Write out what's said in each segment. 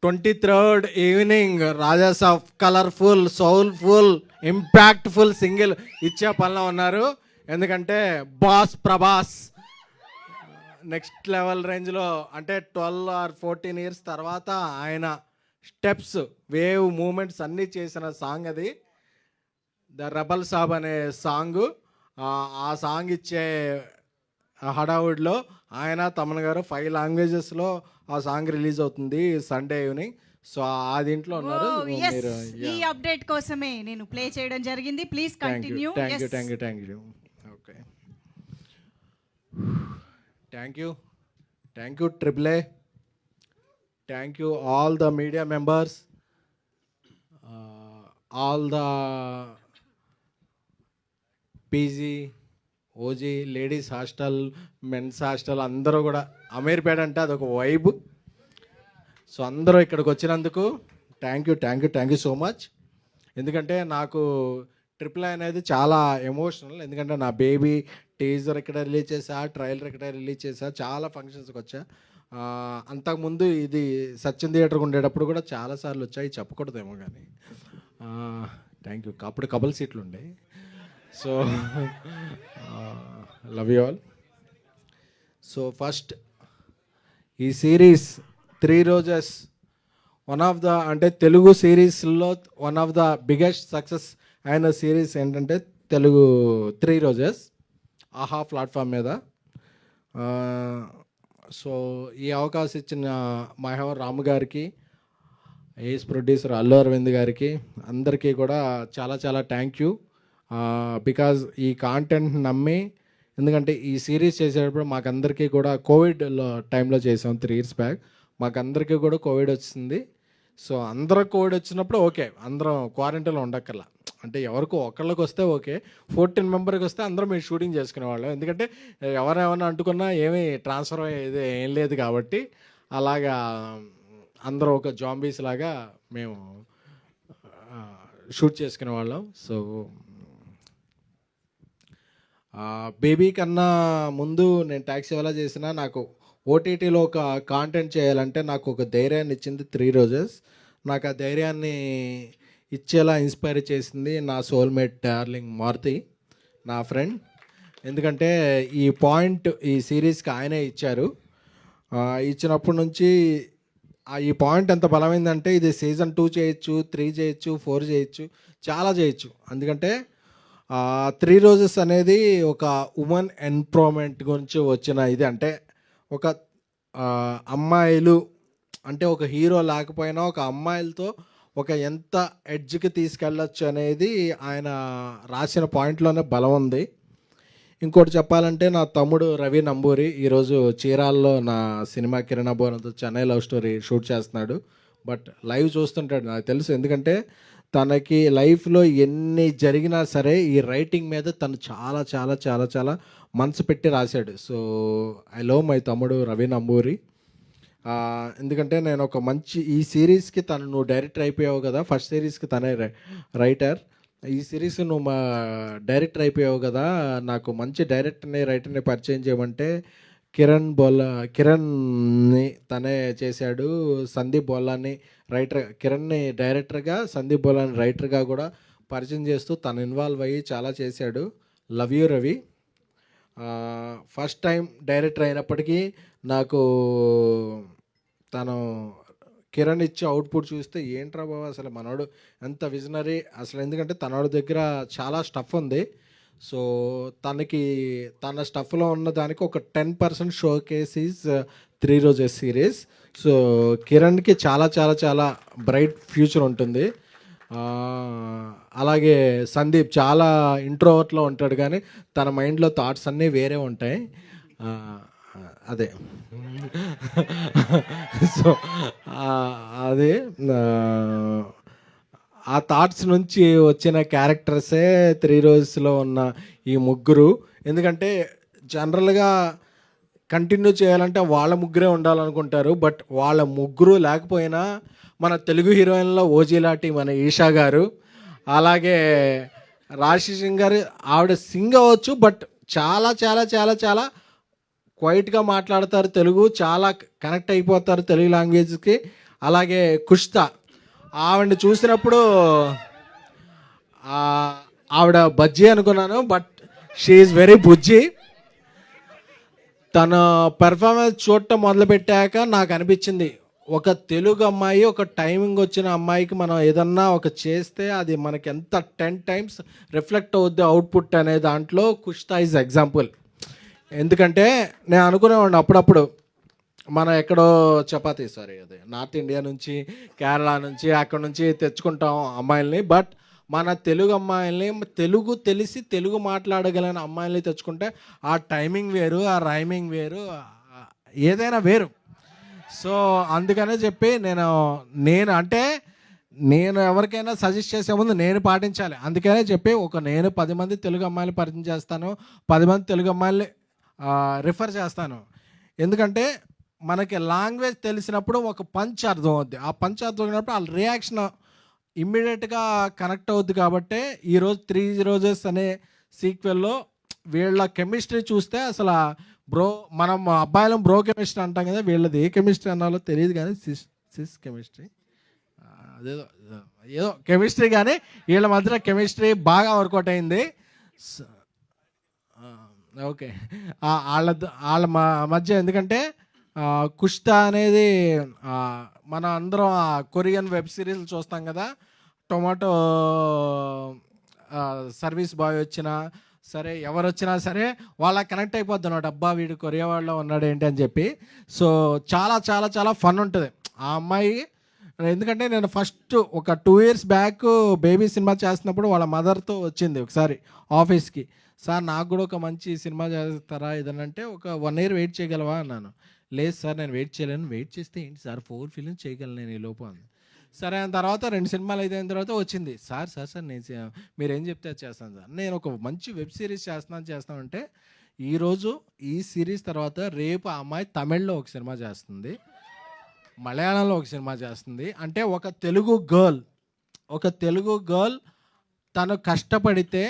23rd evening రాజాస్ of colourful soulful impactful single ఇచ్చే పనిలో ఉన్నారు. ఎందుకంటే బాస్ ప్రభాస్ నెక్స్ట్ లెవెల్ రేంజ్లో, అంటే 12 or 14 years తర్వాత ఆయన స్టెప్స్ వేవ్ మూమెంట్స్ అన్నీ చేసిన సాంగ్ అది. ద రెబల్ సాబ్ అనే సాంగ్. ఆ సాంగ్ ఇచ్చే హడావుడిలో ఆయన తమన్ గారు 5 లాంగ్వేజెస్లో ఆ సాంగ్ రిలీజ్ అవుతుంది సండే ఈవినింగ్. సో ఆ దీంట్లో ఉన్నారు. ఈ అప్డేట్ కోసమే నేను ప్లే చేయడం జరిగింది. Please continue. Thank you. Okay, thank you triple A, thank you all the media members, all the PG, OG, ladies hostel, men's hostel అందరూ కూడా. అమీర్పేట అంటే అదొక వైబ్. సో అందరూ ఇక్కడికి వచ్చినందుకు థ్యాంక్ యూ సో మచ్. ఎందుకంటే నాకు ట్రిపుల్ అనేది చాలా ఎమోషనల్. ఎందుకంటే నా బేబీ టీజర్ ఇక్కడ రిలీజ్ చేసా, ట్రైలర్ ఇక్కడ రిలీజ్ చేసా, చాలా ఫంక్షన్స్కి వచ్చా. అంతకుముందు ఇది సచిన్ థియేటర్కి ఉండేటప్పుడు కూడా చాలాసార్లు వచ్చాయి, చెప్పకూడదేమో కానీ. Thank you. అప్పుడు కబల్ సీట్లు ఉండే. So love you all. So first ఈ series 3 roses one of the, అంటే తెలుగు సిరీస్లో one of the biggest success అయిన సిరీస్ ఏంటంటే తెలుగు 3 రోజెస్ ఆహా ప్లాట్ఫామ్ మీద. సో ఈ అవకాశం ఇచ్చిన మహేవర్ రాము గారికి, ఏస్ ప్రొడ్యూసర్ అల్లు అరవింద్ గారికి, అందరికీ కూడా చాలా చాలా థ్యాంక్ యూ. బికాజ్ ఈ కాంటెంట్ నమ్మి, ఎందుకంటే ఈ సిరీస్ చేసేటప్పుడు మాకందరికీ కూడా కోవిడ్లో టైంలో చేసాం 3 years బ్యాక్. మాకందరికీ కూడా కోవిడ్ వచ్చింది. సో అందరూ కోవిడ్ వచ్చినప్పుడు ఓకే, అందరం క్వారంటైన్లో ఉండక్కర్లా. అంటే ఎవరికో ఒకళ్ళకి వస్తే ఓకే, 14 మెంబర్కి వస్తే అందరం మేము షూటింగ్ చేసుకునేవాళ్ళం. ఎందుకంటే ఎవరేమన్నా అంటుకున్నా ఏమీ ట్రాన్స్ఫర్ అయ్యేది ఏం లేదు కాబట్టి అలాగా అందరూ ఒక జాంబీస్ లాగా మేము షూట్ చేసుకునేవాళ్ళం. సో బేబీ కన్నా ముందు నేను ట్యాక్సీ వల్ల చేసిన, నాకు ఓటీటీలో ఒక కాంటెంట్ చేయాలంటే నాకు ఒక ధైర్యాన్ని ఇచ్చింది 3 రోజెస్. నాకు ఆ ధైర్యాన్ని ఇచ్చేలా ఇన్స్పైర్ చేసింది నా సోల్మేట్ డార్లింగ్ మారుతి, నా ఫ్రెండ్. ఎందుకంటే ఈ పాయింట్ ఈ సిరీస్కి ఆయనే ఇచ్చారు. ఇచ్చినప్పటి నుంచి ఈ పాయింట్ ఎంత బలమైందంటే ఇది సీజన్ 2 చేయొచ్చు, 3 చేయొచ్చు, 4 చేయొచ్చు, చాలా చేయొచ్చు. ఎందుకంటే 3 రోజెస్ అనేది ఒక ఉమెన్ ఎంపవర్మెంట్ గురించి వచ్చిన ఇది. అంటే ఒక అమ్మాయిలు అంటే ఒక హీరో లేకపోయినా ఒక అమ్మాయిలతో ఒక ఎంత ఎడ్జ్కి తీసుకెళ్ళచ్చు అనేది ఆయన రాసిన పాయింట్లోనే బలం ఉంది. ఇంకోటి చెప్పాలంటే నా తమ్ముడు రవి నంబూరి ఈరోజు చీరాల్లో నా సినిమా కిరణ్ అబ్బోనంతో చెన్నై లవ్ స్టోరీ షూట్ చేస్తున్నాడు. బట్ లైవ్ చూస్తుంటాడు, నాకు తెలుసు. ఎందుకంటే తనకి లైఫ్లో ఎన్ని జరిగినా సరే ఈ రైటింగ్ మీద తను చాలా చాలా చాలా చాలా మనసు పెట్టి రాశాడు. సో ఐ లవ్ మై తమ్ముడు రవి నంబూరి. ఎందుకంటే నేను ఒక మంచి ఈ సిరీస్కి నువ్వు డైరెక్టర్ అయిపోయావు కదా, ఫస్ట్ సిరీస్కి తనే రైటర్, ఈ సిరీస్ నువ్వు మా డైరెక్టర్ అయిపోయావు కదా, నాకు మంచి డైరెక్టర్ని రైటర్ని పరిచయం చేయమంటే కిరణ్ని తనే చేశాడు. సందీప్ బొల్లాని కిరణ్ని డైరెక్టర్గా, సందీప్ బొల్లాని రైటర్గా కూడా పరిచయం చేస్తూ తను ఇన్వాల్వ్ అయ్యి చాలా చేశాడు. Love you Ravi. First time director అయినప్పటికీ నాకు తను కిరణ్ ఇచ్చే అవుట్పుట్ చూస్తే ఏంట్రా బాబు అసలు మనోడు ఎంత విజనరీ అసలు. ఎందుకంటే తనోడి దగ్గర చాలా స్టఫ్ ఉంది. సో తన స్టఫ్లో ఉన్న దానికి ఒక 10% showcase is 3 roses series. So కిరణ్కి చాలా చాలా చాలా బ్రైట్ ఫ్యూచర్ ఉంటుంది. అలాగే సందీప్ చాలా ఇంట్రోవర్ట్లో ఉంటాడు కానీ తన మైండ్లో థాట్స్ అన్నీ వేరే ఉంటాయి. అదే సో అదే ఆ థాట్స్ నుంచి వచ్చిన క్యారెక్టర్సే 3 రోజెస్లో ఉన్న ఈ ముగ్గురు. ఎందుకంటే జనరల్గా కంటిన్యూ చేయాలంటే వాళ్ళ ముగ్గురే ఉండాలనుకుంటారు. బట్ వాళ్ళ ముగ్గురు లేకపోయినా మన తెలుగు హీరోయిన్లో ఓజీలాటి మన ఈషా గారు, అలాగే రాశి సింగ్ గారు, ఆవిడ సింగ్ అవ్వచ్చు బట్ చాలా చాలా చాలా చాలా క్వైట్గా మాట్లాడతారు తెలుగు, చాలా కనెక్ట్ అయిపోతారు తెలుగు లాంగ్వేజ్కి. అలాగే కుష్తా, ఆవిడని చూసినప్పుడు ఆవిడ బజ్జీ అనుకున్నాను, బట్ షీఈ్ వెరీ బుజ్జి. తన పెర్ఫార్మెన్స్ చూడటం మొదలుపెట్టాక నాకు అనిపించింది, ఒక తెలుగు అమ్మాయి, ఒక టైమింగ్ వచ్చిన అమ్మాయికి మనం ఏదన్నా ఒక చేస్తే అది మనకి ఎంత 10 times రిఫ్లెక్ట్ అవుద్ది అవుట్పుట్ అనే దాంట్లో కుష్తా ఈజ్ ఎగ్జాంపుల్. ఎందుకంటే నేను అనుకునేవాడిని అప్పుడప్పుడు, మనం ఎక్కడో చపాతీ అదే నార్త్ ఇండియా నుంచి, కేరళ నుంచి, అక్కడ నుంచి తెచ్చుకుంటాం అమ్మాయిల్ని, బట్ మన తెలుగు అమ్మాయిల్ని, తెలుగు తెలిసి తెలుగు మాట్లాడగలిగిన అమ్మాయిల్ని తెచ్చుకుంటే ఆ టైమింగ్ వేరు, ఆ రైమింగ్ వేరు, ఏదైనా వేరు. సో అందుకనే చెప్పి నేను ఎవరికైనా సజెస్ట్ చేసే ముందు నేను పాటించాలి. అందుకనే చెప్పి నేను 10 మంది తెలుగు అమ్మాయిలు పరిచయం చేస్తాను, 10 మంది తెలుగు అమ్మాయిల్ని రిఫర్ చేస్తాను. ఎందుకంటే మనకి లాంగ్వేజ్ తెలిసినప్పుడు ఒక పంచ్ అర్థం అవుద్ది, ఆ పంచ్ అర్థం అయినప్పుడు వాళ్ళ రియాక్షన్ ఇమ్మీడియట్గా కనెక్ట్ అవుద్ది. కాబట్టి ఈరోజు 3 Roses అనే సీక్వెల్లో వీళ్ళ కెమిస్ట్రీ చూస్తే అసలు మనం అబ్బాయిలం బ్రో కెమిస్ట్రీ అంటాం కదా, వీళ్ళది ఏ కెమిస్ట్రీ అన్నాలో తెలియదు కానీ సిస్ కెమిస్ట్రీ, ఏదో కెమిస్ట్రీ, కానీ వీళ్ళ మధ్య కెమిస్ట్రీ బాగా వర్కౌట్ అయింది. ఓకే, వాళ్ళ మధ్య ఎందుకంటే కుష్తా అనేది మన అందరం కొరియన్ వెబ్ సిరీస్ చూస్తాం కదా, టొమాటో సర్వీస్ బాయ్ వచ్చినా సరే, ఎవరు వచ్చినా సరే వాళ్ళ కనెక్ట్ అయిపోద్ది అన్నమాట, అబ్బా వీడు కొరియా వాళ్ళలో ఉన్నాడు ఏంటి అని చెప్పి. సో చాలా చాలా చాలా ఫన్ ఉంటుంది ఆ అమ్మాయి. ఎందుకంటే నేను ఫస్ట్ ఒక 2 years బ్యాక్ బేబీ సినిమా చేస్తున్నప్పుడు వాళ్ళ మదర్తో వచ్చింది ఒకసారి ఆఫీస్కి, సార్ నాకు కూడా ఒక మంచి సినిమా చేస్తారా ఏదనంటే, ఒక 1 year వెయిట్ చేయగలవా అన్నాను. లేదు సార్ నేను వెయిట్ చేయలేను. వెయిట్ చేస్తే ఏంటి సార్ 4 films చేయగలను నేను ఈ లోపు అంది. సరే అయిన తర్వాత 2 సినిమాలు అయిన తర్వాత వచ్చింది, సార్ నేను మీరేం చెప్తే అది చేస్తాను సార్, నేను ఒక మంచి వెబ్ సిరీస్ చేస్తానంటే ఈరోజు ఈ సిరీస్ తర్వాత రేపు ఆ అమ్మాయి తమిళ్లో ఒక సినిమా చేస్తుంది, మలయాళంలో ఒక సినిమా చేస్తుంది. అంటే ఒక తెలుగు గర్ల్ తను కష్టపడితే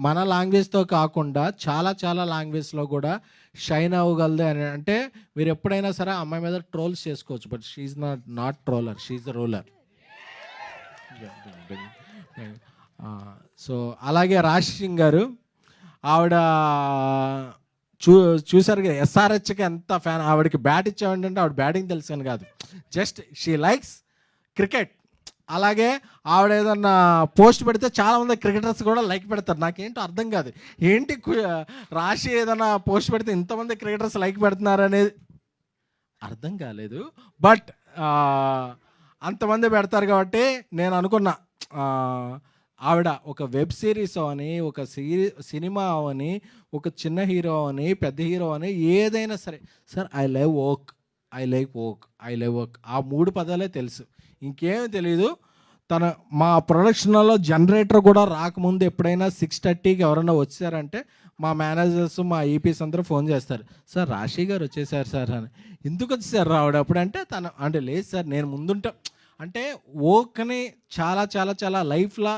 మన లాంగ్వేజ్తో కాకుండా చాలా చాలా లాంగ్వేజ్లో కూడా షైన్ అవ్వగలదే అని. అంటే మీరు ఎప్పుడైనా సరే అమ్మాయి మీద ట్రోల్స్ చేసుకోవచ్చు, but she's not troller, she's the ruler. So అలాగే రాశి సింగ్ గారు, ఆవిడ చూసారు కదా ఎస్ఆర్హెచ్కి ఎంత ఫ్యాన్. ఆవిడకి బ్యాట్ ఇచ్చామంటే ఆవిడ బ్యాటింగ్ తెలుసాను కాదు, జస్ట్ షీ లైక్స్ క్రికెట్. అలాగే ఆవిడ ఏదన్నా పోస్ట్ పెడితే చాలామంది క్రికెటర్స్ కూడా లైక్ పెడతారు. నాకేంటో అర్థం కాదు, ఏంటి రాశి ఏదైనా పోస్ట్ పెడితే ఇంతమంది క్రికెటర్స్ లైక్ పెడుతున్నారు అనేది అర్థం కాలేదు, బట్ అంతమంది పెడతారు. కాబట్టి నేను అనుకున్నా, ఆవిడ ఒక వెబ్ సిరీస్ అని, ఒక సినిమా అని, ఒక చిన్న హీరో అని, పెద్ద హీరో అని, ఏదైనా సరే sir I like work, I live work, ఆ 3 పదాలే తెలుసు, ఇంకేమీ తెలియదు. మా ప్రొడక్షన్లో జనరేటర్ కూడా రాకముందు ఎప్పుడైనా 6:30కి ఎవరైనా వచ్చారంటే మా మేనేజర్స్, మా ఈపీస్ అందరూ ఫోన్ చేస్తారు, సార్ రాశి గారు వచ్చేసారు సార్ అని. ఎందుకు వచ్చేసారు రావడం అప్పుడంటే అంటే లేదు సార్ నేను ముందుంటా అంటే వర్క్ని చాలా చాలా చాలా లైఫ్లా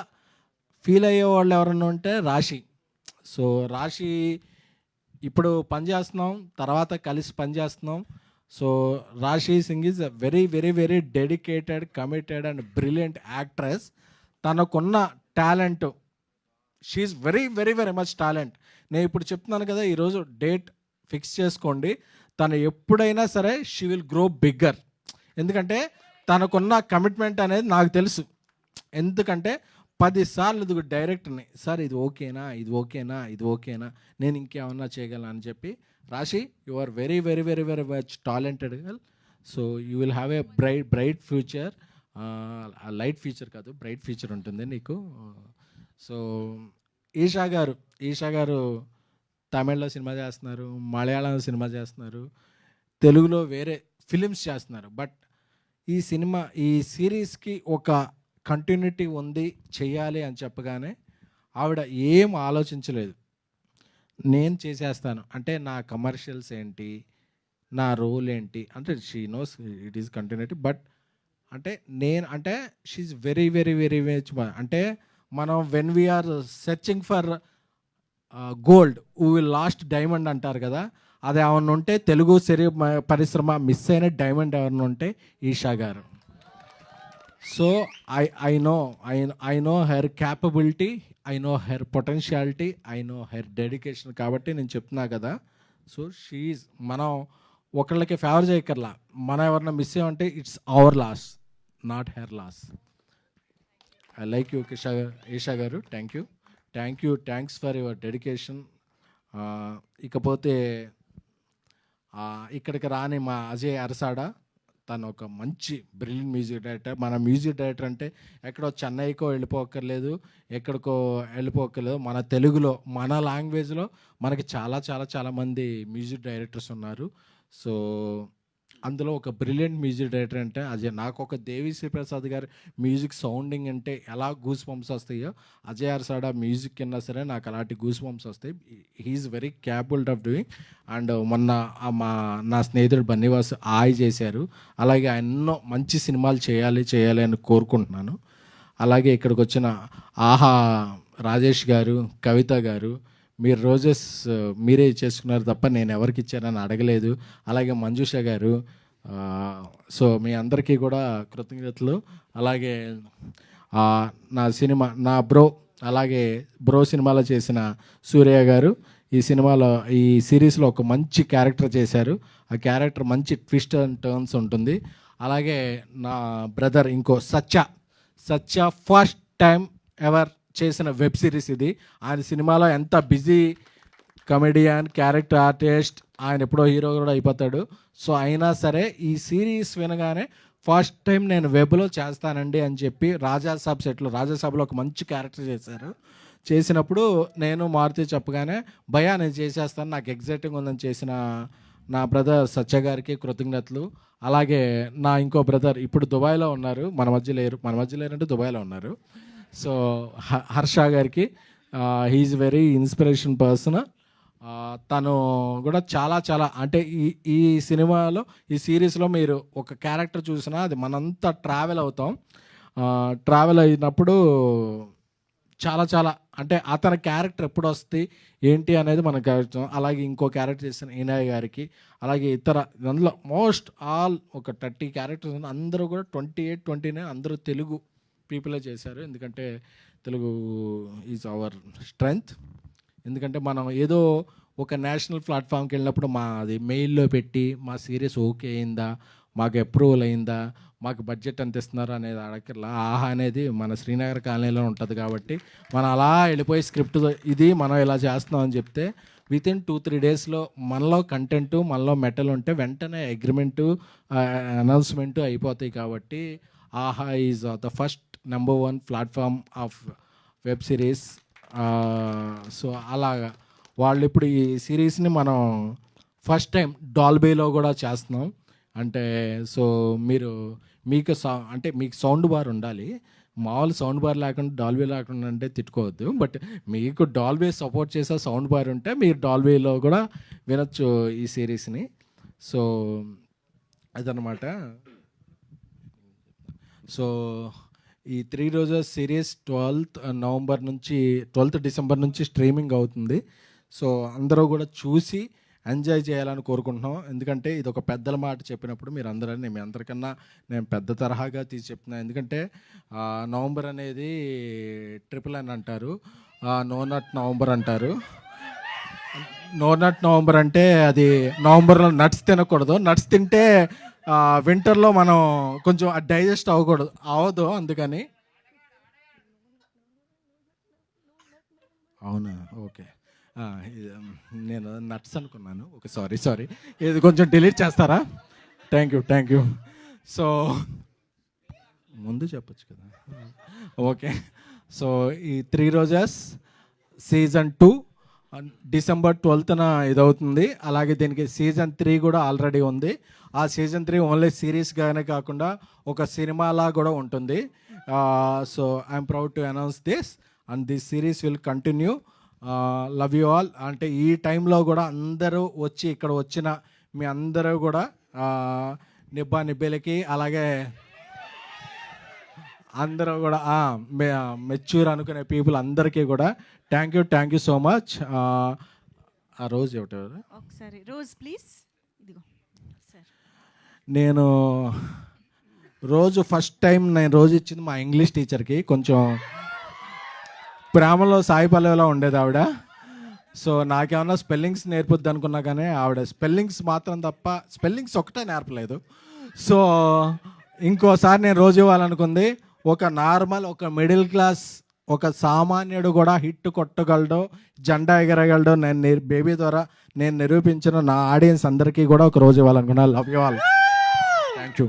ఫీల్ అయ్యే వాళ్ళు ఎవరన్నా ఉంటే రాశి. సో రాశి ఇప్పుడు పనిచేస్తున్నాం, తర్వాత కలిసి పనిచేస్తున్నాం. So Rashi Singh is a very very very dedicated, committed and brilliant actress. తనకున్న talent, she's very very very much talent. నేను ఇప్పుడు చెప్తున్నాను కదా, ఈరోజు డేట్ ఫిక్స్ చేసుకోండి, తను ఎప్పుడైనా సరే షీ విల్ గ్రో బిగ్గర్. ఎందుకంటే తనకున్న కమిట్మెంట్ అనేది నాకు తెలుసు. ఎందుకంటే 10 సార్లు ఇది డైరెక్టర్ని, సార్ ఇది ఓకేనా, నేను ఇంకేమన్నా చేయగలను అని చెప్పి. Rashi, you are very very very very much talented girl. So you will have a bright future. Light future కాదు, బ్రైట్ ఫ్యూచర్ ఉంటుంది నీకు. సో ఈషా గారు తమిళ్లో సినిమా చేస్తున్నారు, మలయాళంలో సినిమా చేస్తున్నారు, తెలుగులో వేరే ఫిలిమ్స్ చేస్తున్నారు. బట్ ఈ సిరీస్కి ఒక కంటిన్యూటీ ఉంది, చెయ్యాలి అని చెప్పగానే ఆవిడ ఏం ఆలోచించలేదు, నేను చేసేస్తాను అంటే నా కమర్షియల్స్ ఏంటి, నా రోల్ ఏంటి అంటే she knows it is continuity. But అంటే she's very very very much. అంటే మనం when we are searching for gold we will lost diamond అంటారు కదా, అది ఏమన్నా ఉంటే తెలుగు పరిశ్రమ మిస్ అయిన డైమండ్ ఎవరన్నా ఉంటే Isha garu. So I know her capability, I know her potentiality, I know her dedication. కాబట్టి నేను చెప్తున్నా కదా. సో షీఈ్, మనం ఒకళ్ళకి ఫేవర్ చేయక్కర్లా, మనం ఎవరన్నా మిస్ అయ్యామంటే it's our loss, not her loss. I like you Esha garu. Thanks for your dedication. ఇకపోతే ఇక్కడికి రాని మా అజయ్ అరసాడ, తను ఒక మంచి బ్రిలియంట్ మ్యూజిక్ డైరెక్టర్. మన మ్యూజిక్ డైరెక్టర్ అంటే ఎక్కడో చెన్నైకో వెళ్ళిపోక్కర్లేదు, ఎక్కడికో వెళ్ళిపోక్కర్లేదు, మన తెలుగులో మన లాంగ్వేజ్లో మనకి చాలా చాలా చాలా మంది మ్యూజిక్ డైరెక్టర్స్ ఉన్నారు. సో అందులో ఒక బ్రిలియంట్ మ్యూజిక్ డైరెక్టర్ అంటే అజయ్. నాకు ఒక దేవిశ్రీ ప్రసాద్ గారి మ్యూజిక్ సౌండింగ్ అంటే ఎలా గూస్ బంప్స్ వస్తాయో, అజయ్ అర్సాడా మ్యూజిక్ కిన్నా సరే నాకు అలాంటి గూస్ బంప్స్ వస్తాయి. He's very capable of doing. And మొన్న నా స్నేహితుడు బన్నీవాస్ ఆయి చేశారు. అలాగే ఎన్నో మంచి సినిమాలు చేయాలి అని కోరుకుంటున్నాను. అలాగే ఇక్కడికి వచ్చిన ఆహా రాజేష్ గారు, కవిత గారు, మీరు రోజెస్ మీరే చేసుకున్నారు తప్ప నేను ఎవరికి ఇచ్చానని అడగలేదు. అలాగే మంజుష గారు, సో మీ అందరికీ కూడా కృతజ్ఞతలు. అలాగే నా బ్రో, అలాగే బ్రో సినిమాలో చేసిన సూర్య గారు ఈ సిరీస్లో ఒక మంచి క్యారెక్టర్ చేశారు. ఆ క్యారెక్టర్ మంచి ట్విస్ట్ అండ్ టర్న్స్ ఉంటుంది. అలాగే నా బ్రదర్ ఇంకో సత్య ఫస్ట్ టైం ఎవర్ చేసిన వెబ్ సిరీస్ ఇది. ఆయన సినిమాలో ఎంత బిజీ కమెడియన్, క్యారెక్టర్ ఆర్టిస్ట్, ఆయన ఎప్పుడో హీరో కూడా అయిపోతాడు. సో అయినా సరే ఈ సిరీస్ వినగానే ఫస్ట్ టైం నేను వెబ్లో చేస్తానండి అని చెప్పి రాజాసాబ్లో ఒక మంచి క్యారెక్టర్ చేసినప్పుడు నేను మారుతి చెప్పగానే భయా నేను చేసేస్తాను, నాకు ఎగ్జైటింగ్ ఉందని చేసిన నా బ్రదర్ సత్య గారికి కృతజ్ఞతలు. అలాగే నా ఇంకో బ్రదర్ ఇప్పుడు దుబాయ్లో ఉన్నారు, మన మధ్య లేరంటే దుబాయ్లో ఉన్నారు. సో హర్ష గారికి, హీఈస్ వెరీ ఇన్స్పిరేషన్ పర్సన్. తను కూడా చాలా చాలా అంటే ఈ సినిమాలో ఈ సిరీస్లో మీరు ఒక క్యారెక్టర్ చూసినా అది మనంతా ట్రావెల్ అయినప్పుడు చాలా చాలా అంటే అతని క్యారెక్టర్ ఎప్పుడు వస్తుంది ఏంటి అనేది మనకు అర్థం. అలాగే ఇంకో క్యారెక్టర్ చేసిన ఈనాయ్ గారికి, అలాగే ఇతర అందులో మోస్ట్ ఆల్ ఒక 30 క్యారెక్టర్స్ అందరూ కూడా 28-29 అందరూ తెలుగు పీపులే చేశారు. ఎందుకంటే తెలుగు ఈజ్ అవర్ స్ట్రెంగ్త్. ఎందుకంటే మనం ఏదో ఒక నేషనల్ ప్లాట్ఫామ్కి వెళ్ళినప్పుడు అది మెయిల్లో పెట్టి మా సిరీస్ ఓకే అయిందా, మాకు అప్రూవల్ అయిందా, మాకు బడ్జెట్ ఎంత ఇస్తున్నారు అనేది అడగట్లా. ఆహా అనేది మన శ్రీనగర్ కాలనీలో ఉంటుంది కాబట్టి మనం అలా వెళ్ళిపోయి స్క్రిప్ట్ ఇది మనం ఇలా చేస్తున్నాం అని చెప్తే వితిన్ 2-3 డేస్లో మనలో కంటెంటు, మనలో మెటల్ ఉంటే వెంటనే అగ్రిమెంటు, అనౌన్స్మెంటు అయిపోతాయి. కాబట్టి ఆహా is the first number 1 platform of web series. So అలాగా వాళ్ళు ఇప్పుడు ఈ సిరీస్ని మనం ఫస్ట్ టైం డాల్బీలో కూడా చేస్తున్నాం. అంటే సో మీకు సౌండ్ బార్ ఉండాలి, మామూలు సౌండ్ బార్ లేకుండా డాల్బీ లేకుండా అంటే తిట్టుకోవద్దు. బట్ మీకు డాల్బీ సపోర్ట్ చేసే సౌండ్ బార్ ఉంటే మీరు డాల్బీలో కూడా వినొచ్చు ఈ సిరీస్ని. సో అదనమాట. సో ఈ 3 రోజెస్ సిరీస్ 12th డిసెంబర్ నుంచి స్ట్రీమింగ్ అవుతుంది. సో అందరూ కూడా చూసి ఎంజాయ్ చేయాలని కోరుకుంటున్నాం. ఎందుకంటే ఇది ఒక పెద్దల మాట చెప్పినప్పుడు మీ అందరికన్నా నేను పెద్ద తరహాగా తీసి చెప్తున్నాను. ఎందుకంటే నవంబర్ అనేది NNN అంటారు, నో నట్ నవంబర్ అంటారు. నో నట్ నవంబర్ అంటే అది నవంబర్లో నట్స్ తినకూడదు. నట్స్ తింటే వింటర్లో మనం కొంచెం డైజెస్ట్ అవ్వదు. అందుకని అవునా, ఓకే. నేను నట్స్ అనుకున్నాను. Okay, sorry. ఇది కొంచెం డిలీట్ చేస్తారా? Thank you. సో ముందు చెప్పచ్చు కదా. ఓకే. సో ఈ 3 రోజెస్ సీజన్ 2 డిసెంబర్ 12th ఇదవుతుంది. అలాగే దీనికి సీజన్ 3 కూడా ఆల్రెడీ ఉంది. ఆ సీజన్ 3 ఓన్లీ సిరీస్గానే కాకుండా ఒక సినిమాలా కూడా ఉంటుంది. So I'm proud to announce this and this series will continue. Love you all. అంటే ఈ టైంలో కూడా అందరూ వచ్చి ఇక్కడ వచ్చిన మీ అందరూ కూడా నిబ్బేలకి, అలాగే అందరూ కూడా మెచ్యూర్ అనుకునే పీపుల్ అందరికీ కూడా థ్యాంక్ యూ సో మచ్. ఆ రోజు ఒకసారి రోజ్ ప్లీజ్. ఇదిగో సార్. నేను రోజు ఫస్ట్ టైం నేను రోజు ఇచ్చింది మా ఇంగ్లీష్ టీచర్కి. కొంచెం ప్రేమలో సాయి పల్లవిలో ఉండేది ఆవిడ. సో నాకేమన్నా స్పెల్లింగ్స్ నేర్పుద్ది అనుకున్నా కానీ ఆవిడ స్పెల్లింగ్స్ మాత్రం తప్ప స్పెల్లింగ్స్ ఒకటే నేర్పలేదు. సో ఇంకోసారి నేను రోజు ఇవ్వాలనుకుంది, ఒక నార్మల్ ఒక మిడిల్ క్లాస్ ఒక సామాన్యుడు కూడా హిట్ కొట్టగలడు, జెండా ఎగరగలడు నేను బేబీ ద్వారా నేను నిరూపించిన నా ఆడియన్స్ అందరికీ కూడా ఒక రోజు ఇవ్వాలనుకున్నా. Love you all. Thank you.